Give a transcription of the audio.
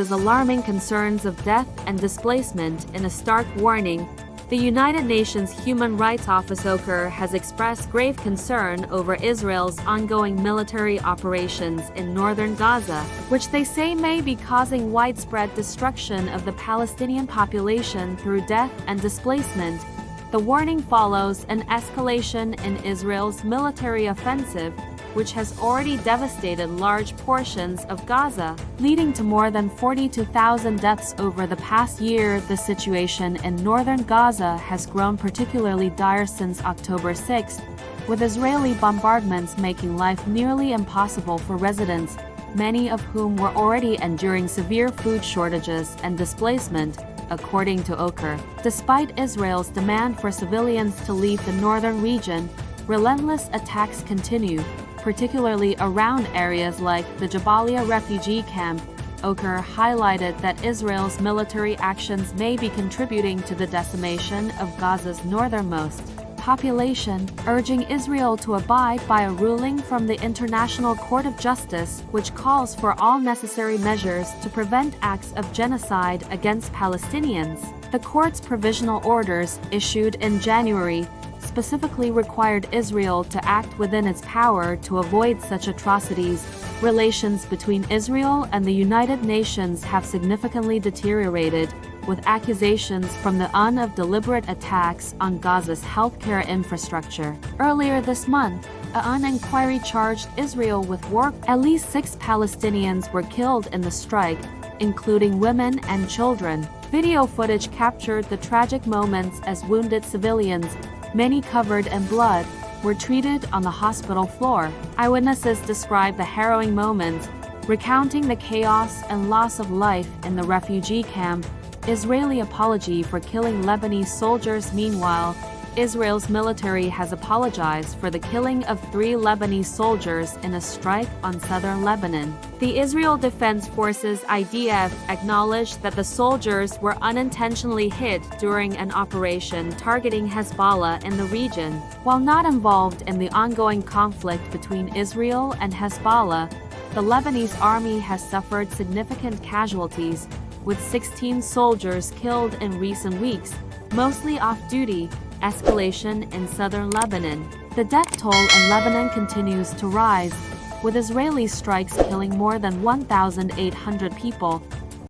raises alarming concerns of death and displacement in a stark warning. The United Nations Human Rights Office OHCHR has expressed grave concern over Israel's ongoing military operations in northern Gaza, which they say may be causing widespread destruction of the Palestinian population through death and displacement. The warning follows an escalation in Israel's military offensive, which has already devastated large portions of Gaza, leading to more than 42,000 deaths over the past year. The situation in northern Gaza has grown particularly dire since October 6, with Israeli bombardments making life nearly impossible for residents, many of whom were already enduring severe food shortages and displacement, according to OHCHR. Despite Israel's demand for civilians to leave the northern region, relentless attacks continue, particularly around areas like the Jabalia refugee camp. OHCHR highlighted that Israel's military actions may be contributing to the decimation of Gaza's northernmost population, urging Israel to abide by a ruling from the International Court of Justice, which calls for all necessary measures to prevent acts of genocide against Palestinians. The court's provisional orders, issued in January, specifically required Israel to act within its power to avoid such atrocities. Relations between Israel and the United Nations have significantly deteriorated, with accusations from the UN of deliberate attacks on Gaza's healthcare infrastructure. Earlier this month, an UN inquiry charged Israel with war. At least 6 Palestinians were killed in the strike, including women and children. Video footage captured the tragic moments as wounded civilians, many covered in blood, were treated on the hospital floor. Eyewitnesses described the harrowing moments, recounting the chaos and loss of life in the refugee camp. Israeli apology for killing Lebanese soldiers. Meanwhile, Israel's military has apologized for the killing of 3 Lebanese soldiers in a strike on southern Lebanon. The Israel Defense Forces (IDF) acknowledged that the soldiers were unintentionally hit during an operation targeting Hezbollah in the region. While not involved in the ongoing conflict between Israel and Hezbollah, the Lebanese army has suffered significant casualties, with 16 soldiers killed in recent weeks, mostly off-duty. Escalation in southern Lebanon. The death toll in Lebanon continues to rise, with Israeli strikes killing more than 1,800 people,